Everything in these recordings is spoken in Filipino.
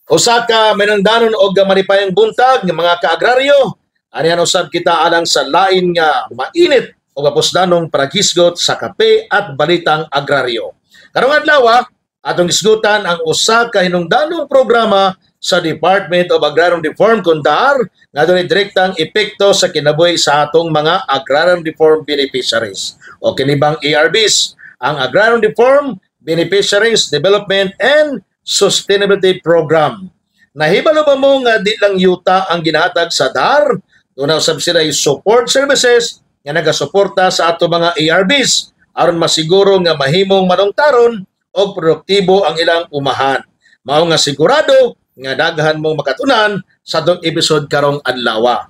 Usa ka manungdanon og manipayang buntag ng mga kaagraryo. Anihan usab kita alang sa lain nga mainit o kapusdanong paragisgot sa kape at balitang agraryo. Karong adlaw atong isgutan ang usa ka hinungdanong programa sa Department of Agrarian Reform kundar nga dunay direktang epekto sa kinabuhi sa atong mga agrarian reform beneficiaries o kinibang ARBs, ang Agrarian Reform Beneficiaries Development and Sustainability Program. Nahibalo ba mo nga di lang yuta ang ginahatag sa DAR? Doon usab sila yung support services nga nagasuporta sa ato mga ARBs aron masiguro nga mahimong manungtaron o produktibo ang ilang umahan. Mao nga sigurado nga daghan mong makatunan sa atong episode karong adlaw.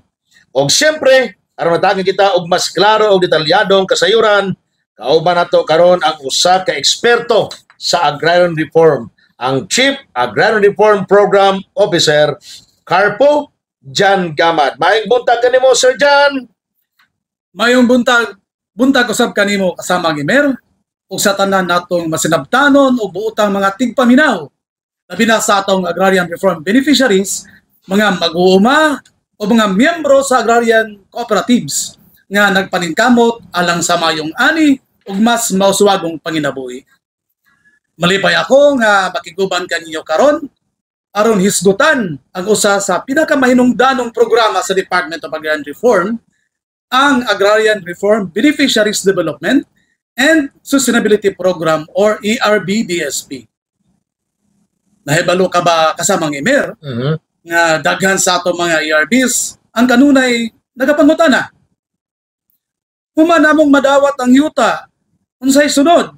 Og siyempre, aron matagan kita og mas klaro og detalyadong kasayuran, kauban nato karon ang usa ka eksperto sa agrarian reform, ang Chief Agrarian Reform Program Officer Carpo Jan Gamad. Maayong buntag kanimo, Sir Jan. Mayong buntag usab kanimo kasama ang Imer ug sa tanan natong masinabtanon o buotang mga tigpaminaw labi na sa atong agrarian reform beneficiaries, mga mag-uuma o mga miyembro sa agrarian cooperatives nga nagpaningkamot alang sa mayong ani ug mas mauswagong panginabuhi. Malipay ako nga makiguban kaninyo karon aron hisgutan ang usa sa pinakamahinungdanong programa sa Department of Agrarian Reform, ang Agrarian Reform Beneficiaries Development and Sustainability Program or ARB-DSP. Nahibalo ka ba kasamang Imer nga daghan sa ato mga ARBs ang kanunay nagapangutana? Human namong madawat ang yuta unsay sunod?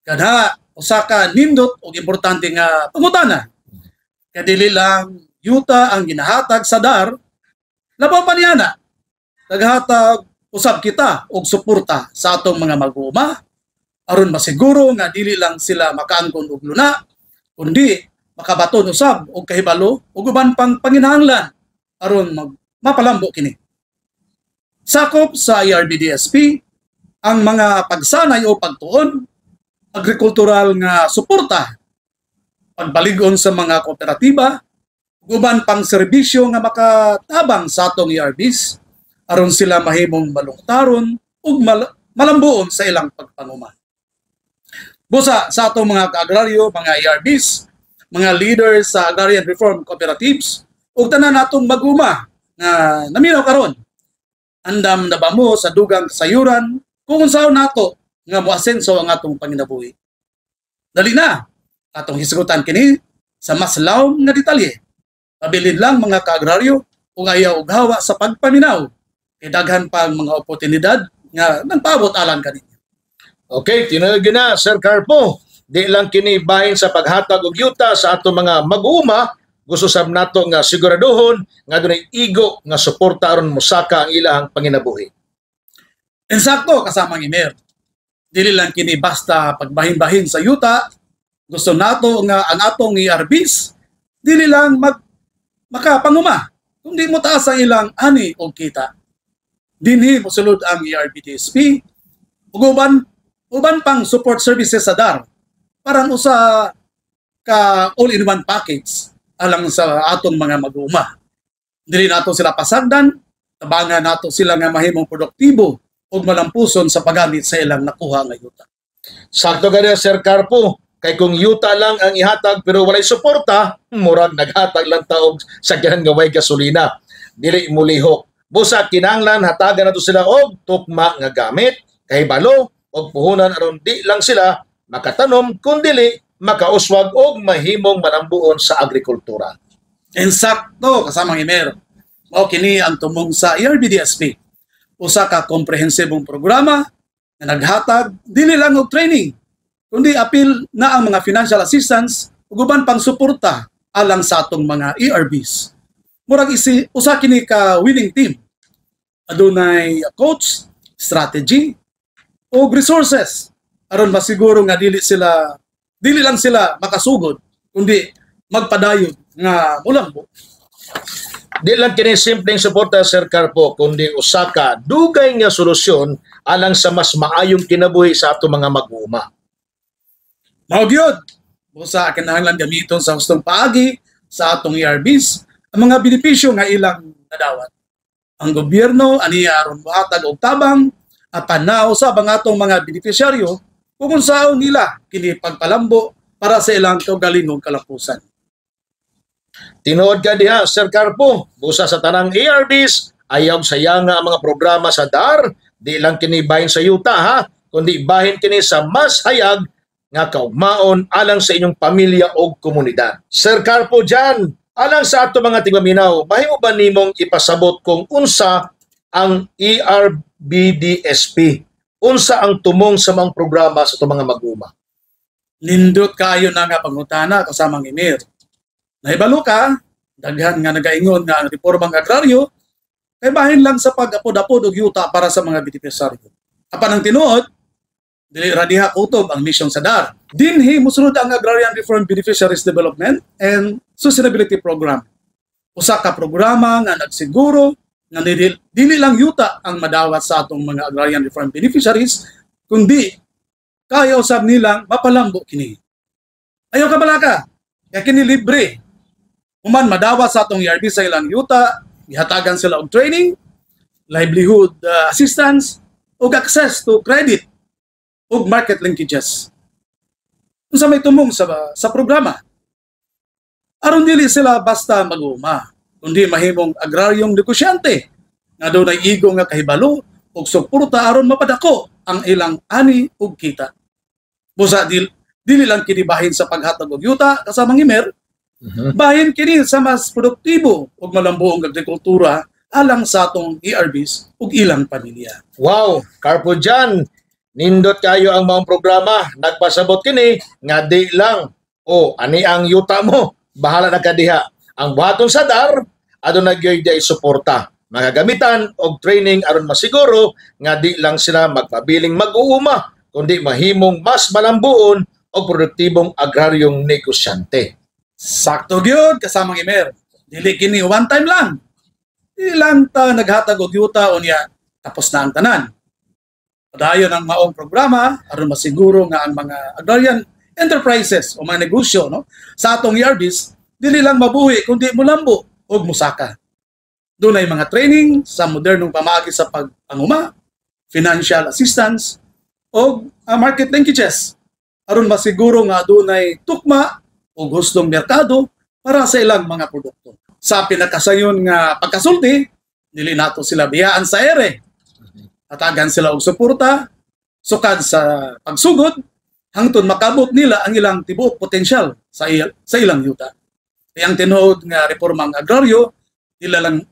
Kada usa ka nindot og importante nga pangutana. Kadili lang yuta ang ginahatag sa DAR, labaw pa niya na. Naghatag usab kita og suporta sa atong mga mag-uuma aron masiguro nga dili lang sila makaangkon og luna, kundi makabaton usab og kahibalo ug uban pang panginahanglan aron mapalambo kini. Sakop sa ARB-DSP ang mga pagsanay o pagtuon, agrikultural nga suporta, pagbaligon sa mga kooperatiba, uban pang serbisyo nga makatabang sa atong ARBs aron sila mahimong malungtaron ug malambuon sa ilang pagpanguma. Busa sa atong mga kaagraryo, mga ARBs, mga leaders sa agrarian reform cooperatives ug tanan natong mag-uma nga naminaw karon, andam na ba mo sa dugang kasayuran kung unsaon nato nga moasenso ang atong panginabuhi. Dali na atong hisgutan kini sa mas lawom nga detalye. Pabilin lang mga kaagraryo ug ayaw og hawa sa pagpaminaw kay daghan pang mga oportunidad nga nagpaabot alang kaninyo. Okay, tinuod na Sir Carpo. Di lang kini bahin sa paghatag og yuta sa ato mga mag-uuma, gusto sab nato nga siguraduhon nga dunay igo nga suporta aron mosaka ang ilang panginabuhi. Insakto kasamang Imer. Dili lang kini basta pagbahin-bahin sa yuta. Gusto nato nga ang atong ARBs dili lang makapanguma kundi mo taas ang ilang ani o kita. Dinhi mosulod ang ARB-DSP ug uban pang support services sa DAR parang usa ka all-in-one package alang sa atong mga mag-uuma. Dili nato sila pasagdan, tabangan nato sila nga mahimong produktibo ug malampuson sa paggamit sa ilang nakuha nga yuta. Sakto gani Sir Carpo. Kay kung yuta lang ang ihatag pero walay suporta, murag naghatag lang taog sakyanan nga way gasolina. Dili mulihok. Busa kinahanglan hatagan nato sila og tukma nga gamit, kahibalo og puhunan aron di lang sila makatanom kundi makauswag og mahimong manambuon sa agrikultura. Insakto kasamang Imer. Mao kini ang tumong sa ARB-DSP. Usa ka komprehensibong programa nga naghatag dili lang og training kundi apil na ang mga financial assistance ug uban pang suporta alang sa atong mga ARBs. Murag usa kini ka winning team. Adunay coach, strategy ug resources aron masiguro nga dili lang sila makasugod kundi magpadayon nga mulambo. Di lang kini simpleng suporta Sir Carpo kundi usa ka dugay nga solusyon alang sa mas maayong kinabuhi sa ato mga mag-uuma. Mao gyud busa kinahanglan gamiton sa hustong paagi sa atong ERBs ang mga benepisyo nga ilang nadawat. Ang gobyerno aniya aron mohatag og tabang apanaw sa atong mga benepisyaryo kung unsaon nila kini pagpalambo para sa ilang kaugalingong kalapusan. Tinuod ka diha, Sir Carpo, busa sa tanang ARBs, ayaw saya nga ang mga programa sa DAR, di lang kini bahin sa yuta ha, kundi bahin kini sa mas hayag nga kaugmaon alang sa inyong pamilya o komunidad. Sir Carpo dyan, alang sa ato mga tigmaminaw, mahimo ba nimong ipasabot kung unsa ang ERBDSP? Unsa ang tumong sa mga programa sa itong mga mag-uma? Nindot kayo na nga pangutana kasamang Emir. Nahibalo ka, daghan nga nagaingon nga ang reformang agraryo, kay bahin lang sa pag-apod-apod og yuta para sa mga benepisyaryo. Apan ang tinuod, dili ra diha kutob ang misyon sa DAR. Dinhi mosunod ang Agrarian Reform Beneficiaries Development and Sustainability Program. Usa ka programa nga nagsiguro nga dili lang yuta ang madawat sa atong mga agrarian reform beneficiaries, kundi kaya usab nilang mapalambo kini. Ayaw ka balaka, kaya kini libre. Human madawat sa atong ERB sa ilang yuta, ihatagan sila og training, livelihood assistance, ug access to credit ug market linkages. Unsa may tumong sa programa? Aron dili sila basta mag-uma, kundi mahimong agraryong negosyante nga dunay igo nga kahibalo ug suporta aron mapadako ang ilang ani ug kita. Busa dili lang kini bahin sa paghatag og yuta kasamang Imer, bahin kini sa mas produktibo ug malambuong agrikultura alang sa atong ERBs ug ilang pamilya. Wow, Carpo dyan, nindot kayo ang mga programa, nagpasabot kini nga di lang, ani ang yuta mo, bahala na ka diha. Ang buhaton sa DAR, aduna gyud di suporta, mga gamitan og training aron masiguro nga di lang sila magpabiling mag-uuma, kundi mahimong mas malambuon o produktibong agraryong negosyante. Sakto gyud kasamang Imer. Dili kini one time lang. Dili lang ta naghatag og yuta unya tapos na ang tanan. Padayon ang maong programa aron masiguro nga ang mga agrarian enterprises o mga negosyo sa atong ERBs dili lang mabuhi kundi mulambo og musaka. Dunay mga training sa modernong pamaagi sa pagpanguma, financial assistance o market linkages aron masiguro nga dunay tukma o gustong merkado para sa ilang mga produkto. Sa pinakasayon nga pagkasulti, dili nato sila biyaan sa ere. Hatagan sila og suporta, sukad sa pagsugod, hangtod makabot nila ang ilang tibuok potensyal sa ilang yuta. Kaya ang tinuod nga reformang agraryo,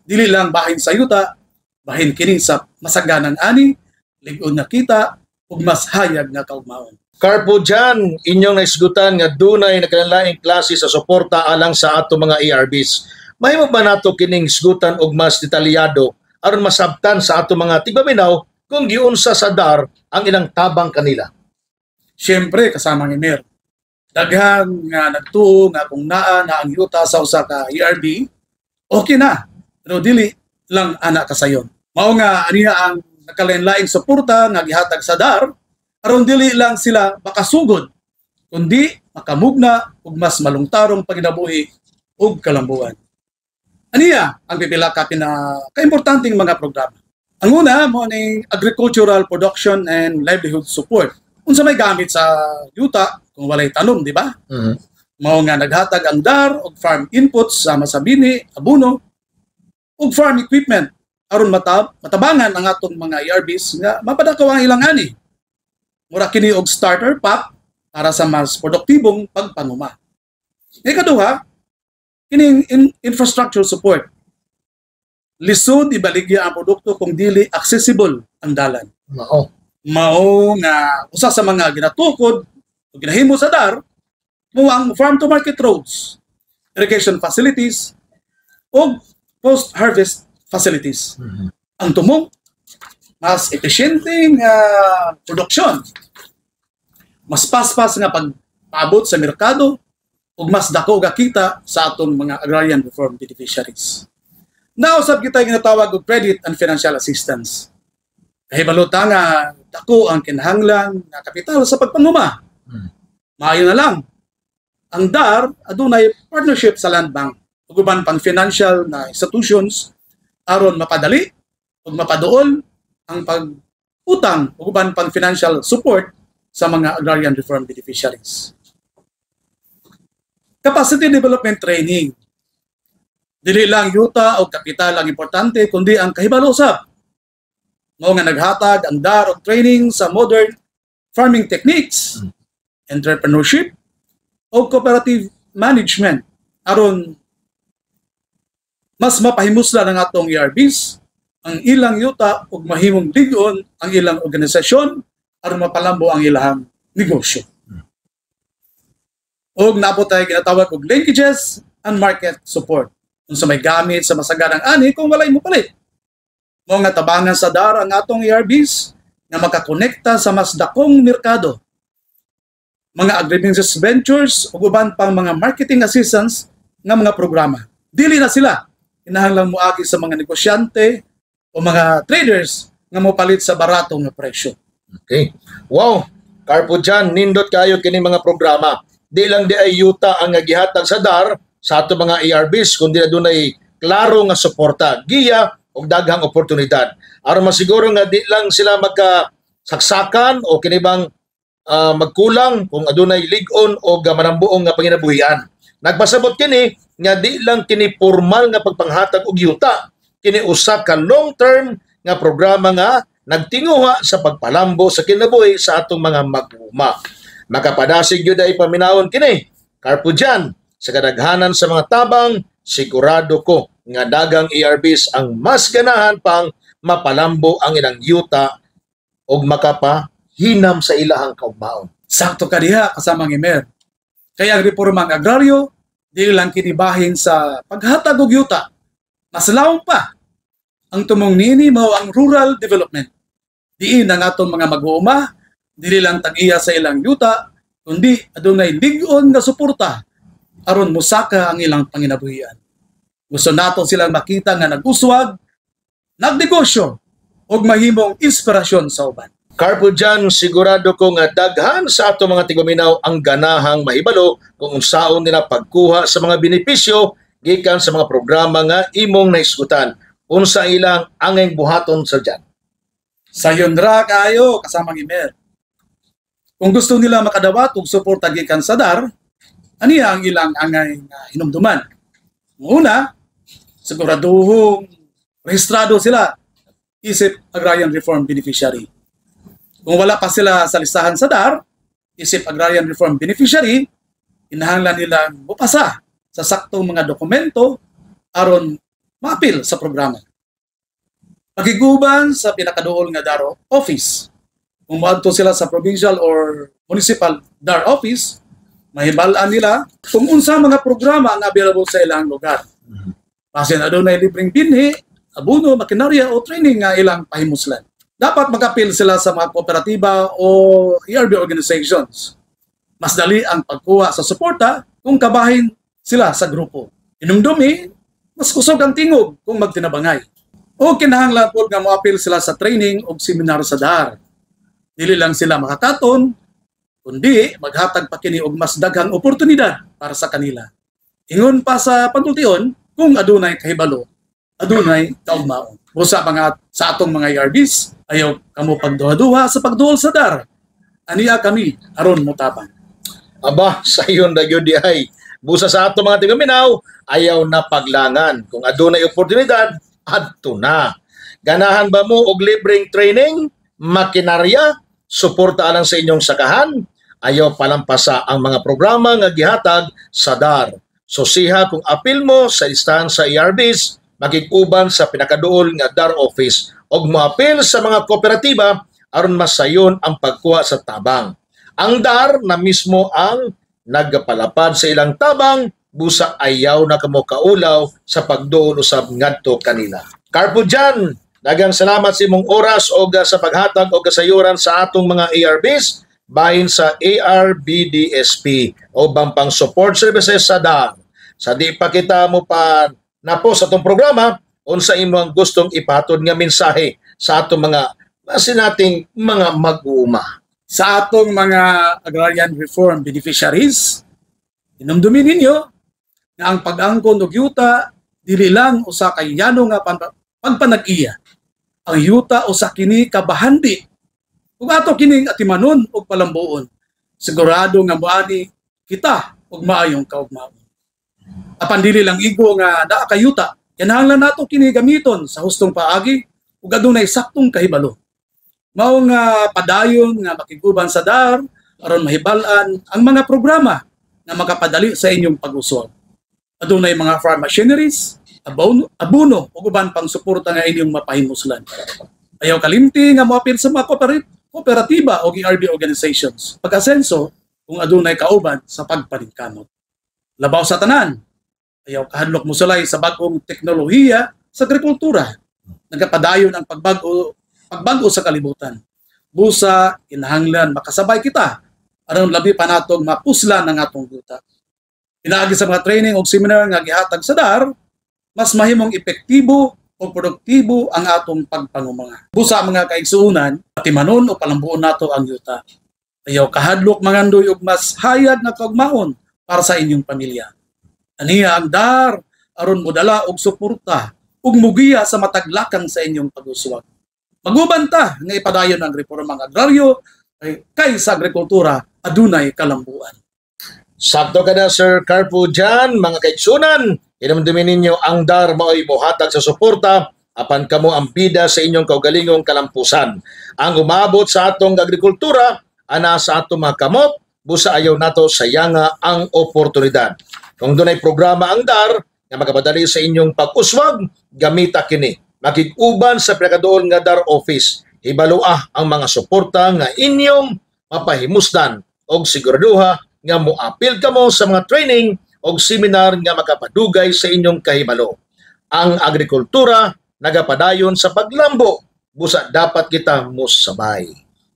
dili lang bahin sa yuta, bahin kini sa masaganang ani, lig-on nga kita, ug mas hayag nga kaugmaon. Carpo dyan, inyong naisgutan nga dunay nagkalaing klase sa suporta alang sa ato mga ERBs. Mahimo ba nato kining isgutan og mas detalyado aron masabtan sa ato mga tigbaminaw kung giunsa sa DAR ang ilang tabang kanila? Siyempre, kasamang Imer, daghan nga nagtuo nga kung naa na ang yuta sa usa ka ERB, okay na. Pero dili lang ana kasayon. Mao nga aniya ang nagkalain-laing suporta nga gihatag sa DAR aron dili lang sila makasugod kundi makamugna ug mas malungtarong paginabuhi ug kalambuan. Aniya ang pipila ka kaimportanteng mga programa. Ang una mo ni agricultural production and livelihood support. Unsa may gamit sa yuta kung walay tanom, di ba? Mao nga naghatag ang DAR og farm inputs sama sa bini, abono ug farm equipment aron matabangan ang atong mga ERBs nga mapadakaw ang ilang ani. Mura kini og starter pack para sa mas produktibong pagpanguma. Ikaduha, kining infrastructure support. Lisod ibaligya ang produkto kung dili accessible ang dalan. Mao nga usa sa mga ginatukod o ginahimo sa DAR mo ang farm to market roads, irrigation facilities o post-harvest facilities. Ang tumong mas epesyenteng produksyon, mas paspas nga pagpaabot sa merkado ug mas dako nga kita sa atong mga agrarian reform beneficiaries. Nausab kita ginatawag og credit and financial assistance. Kahibalota nga dako ang kinahanglan nga kapital sa pagpanguma. Maayo na lang ang DAR adunay partnership sa Land Bank ug uban pang financial na institutions aron mapadali ug mapaduol ang pag-utang ug uban pang financial support sa mga agrarian reform beneficiaries. Capacity development training. Dili lang yuta o kapital ang importante kundi ang kahibalo usab. Mao nga naghatag ang DAR og training sa modern farming techniques, entrepreneurship o cooperative management aron mas mapahimusla ng atong ERBs ang ilang yuta ug mahimong lig-on ang ilang organisasyon aron mapalambo ang ilang negosyo. Og naabot tayo ginatawag og linkages and market support. Unsa may gamit sa masaganang ani kung walay mo palit. Mao nga tabangan sa DAR ang atong ERBs nga makakonekta sa mas dakong merkado. Mga agribusiness ventures ug uban pang mga marketing assistance nga mga programa. Dili na sila kinahanglan moagi sa mga negosyante o mga traders nga mopalit sa barato nga presyo. Okay. Wow, Carpo dyan, nindot kayo kini mga programa. Di lang di ay yuta ang gihatag sa DAR sa ato mga ERBs, kundi na doon ay klaro nga suporta, giya o daghang oportunidad. Aron masiguro nga di lang sila magkasaksakan o kinibang magkulang kung adunay lig-on o manambuong nga panginabuhian. Nagpasabot kini nga di lang kini formal nga pagpanghatag og yuta, kini usa ka long-term nga programa nga nagtinguha sa pagpalambo sa kinabuhi sa atong mga mag-uuma. Makapadasig yun ay paminawon kini. Carpo dyan, sa kadaghanan sa mga tabang, sigurado ko nga dagang ERBs ang mas ganahan pang mapalambo ang ilang yuta o makapahinam sa ilahang kaugmaon. Sakto ka diha kasamang Emer. Kaya ang reformang agraryo, di lang kinibahin sa paghatag og yuta. Mas lawom pa. Ang tumong nini mao ang rural development. Diin ang atong mga mag-uuma, dili lang tag-iya sa ilang yuta, kundi adunay lig-on nga suporta aron musaka ang ilang panginabuhian. Gusto nato silang makita nga nag-uswag, nagnegosyo, ug mahimong inspirasyon sa uban. Carpo dyan, sigurado ko nga daghan sa ato mga tigpaminaw ang ganahang mahibalo kung unsaon nila pagkuha sa mga benepisyo gikan sa mga programa nga imong naisgutan. Unsa ilang angay buhaton sa dyan? Sayon ra kayo kasamang Emer. Kung gusto nila makadawat og suporta gikan sa DAR, aniya ang ilang angay nga hinumduman. Una, siguraduhong rehistrado sila isip Agrarian Reform Beneficiary. Kung wala pa sila sa listahan sa DAR, isip Agrarian Reform Beneficiary, kinahanglan nila mupasa sa saktong mga dokumento aron maapil sa programa. Pagiguban sa pinakaduol nga DAR office. Kung maadto sila sa provincial or municipal DAR office, mahibalaan nila kung unsa mga programa ang available sa ilang lugar. Pasin adunay libreng binhi, abono, makinarya o training nga ilang pahimuslan. Dapat mag-appeal sila sa mga kooperatiba o ERB organizations. Mas dali ang pagkuha sa suporta kung kabahin sila sa grupo. Inumdumi, mas kusog ang tingog kung magtinabangay. O kinahanglan po nga mo-appeal sila sa training o seminar sa DAR. Dili lang sila makakaton, kundi maghatag pa kini og mas daghang oportunidad para sa kanila. Ingon pa sa pantultion kung adunay kahibalo, adunay kaugmaon. Busa pa nga sa atong mga ERBs, ayaw kamo pagduha-duha sa pagduol sa DAR. Aniya kami aron motabang. Aba, sayon na yun di ay. Busa sa atong mga tigpaminaw, ayaw na paglangan. Kung adunay oportunidad, adto na. Ganahan ba mo og libreng training, makinarya, suporta alang sa inyong sakahan, ayaw palampasa ang mga programa nga gihatag sa DAR. So siha kung apil mo sa listahan sa ERBs, magig-uban sa pinakaduol nga DAR office og moapil sa mga kooperatiba aron masayon ang pagkuha sa tabang. Ang DAR na mismo ang nagpalapad sa ilang tabang, busa ayaw na kamo kaulaw sa pagduol usab ngadto kanila. Carpo dyan, daghang salamat sa imong oras o sa paghatag o kasayuran sa atong mga ERBs bahin sa ARBDSP o Bampang Support Services sa DAR. Sa di pa kita mo pa napo sa atong programa, unsa imo ang gustong ipatod nga mensahe sa atong mga nating mga mag-uuma? Sa atong mga agrarian reform beneficiaries, Inumdumin ninyo nga ang pag-angkon og yuta dili lang usa kay yano nga pagpanag-iya. Ang yuta usa kini kabahandi. Ug ato kining atimanon og palambuon. Sigurado nga moani kita og maayong kaugmaon. Apan dili lang igo nga naa kayuta, kinahanglan nato kini gamiton sa hustong paagi ug adunay saktong kahibalo. Mao nga padayon nga makiguban sa DAR aron mahibal-an ang mga programa na makapadali sa inyong pag-usol. Adunay mga farm machineries, abono ug uban pang suporta nga inyong mapahimuslan. Ayaw kalimti nga moapil sa mga kooperatiba o ERB organizations. Pag-asenso kung adunay kauban sa pagpaningkamot. Labaw sa tanan, ayaw kahadlok mo sulay sa bagong teknolohiya sa agrikultura. Nagapadayon ang pagbago sa kalibutan. Busa, kinahanglan makasabay kita aron labi pa natong mapuslan ang atong yuta. Pinaagi sa mga training o seminar nga gihatag sa DAR, mas mahimong epektibo o produktibo ang atong pagpangumanga. Busa mga kaigsuunan, patimanon o palambuon nato ang yuta. Ayaw kahadlok mangandoy og mas hayag na kaugmaon para sa inyong pamilya. Aniya ang DAR aron modala og suporta ug mugiya sa mataglakang sa inyong pag-uswag. Magubanta nga ipadayon ang reformang agraryo kay sa agrikultura adunay kalambuan. Sakto ka na, Sir Carpo dyan, mga kaigsunan. Inamdamin ninyo ang DAR mao'y buhatag sa suporta apan kamo ang bida sa inyong kaugalingong kalampusan. Ang umabot sa atong agrikultura, ana sa atong mga kamot, busa ayaw nato sayanga ang oportunidad. Kung dunay programa ang DAR nga makapadali sa inyong pag-uswag, gamita kini. Makig-uban sa pinakadoon nga DAR office. Ibaluah ang mga suporta nga inyong mapahimusdan og siguraduha nga moapil kamo sa mga training o seminar nga makapadugay sa inyong kahibalo. Ang agrikultura nagapadayon sa paglambo, busa dapat kita mosabay.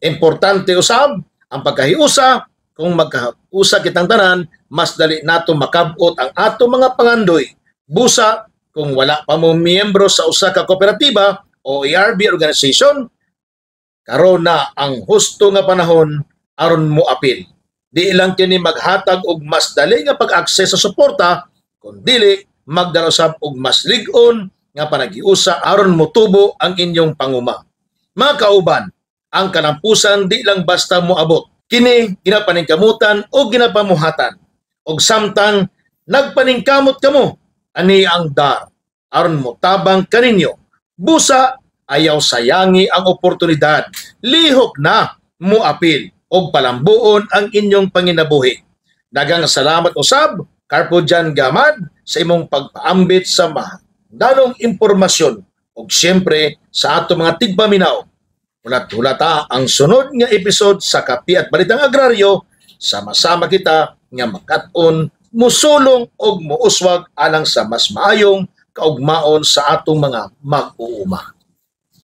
Importante usab ang pagkahiusa, kung magkahusa kitang tanan, mas dali nato makabot ang ato mga pangandoy. Busa kung wala pa mo miyembro sa usa ka kooperatiba o ERB organization, karon na ang husto nga panahon aron mo apil. Di ilang kini maghatag og mas dali nga pag-access sa suporta, kundi magdala usab og mas lig-on nga panagiusa aron motubo ang inyong panguma. Mga kauban, ang kalampusan di lang basta moabot. Kini ginapaningkamutan o ginapamuhatan. Og samtang nagpaningkamot kamo, ani ang DAR aron motabang kaninyo. Busa ayaw sayangi ang oportunidad. Lihok na moapil og palambuon ang inyong panginabuhi. Daghang salamat usab, Carpo Jan Gamad, sa imong pagpaambit sa danong impormasyon ug siyempre sa ato mga tigpaminaw. Ulat-ulata ang sunod nga episode sa Kape at Balitang Agraryo, sama-sama kita nga makat-on, musulong og muuswag alang sa mas maayong kaugmaon sa atong mga mag-uuma.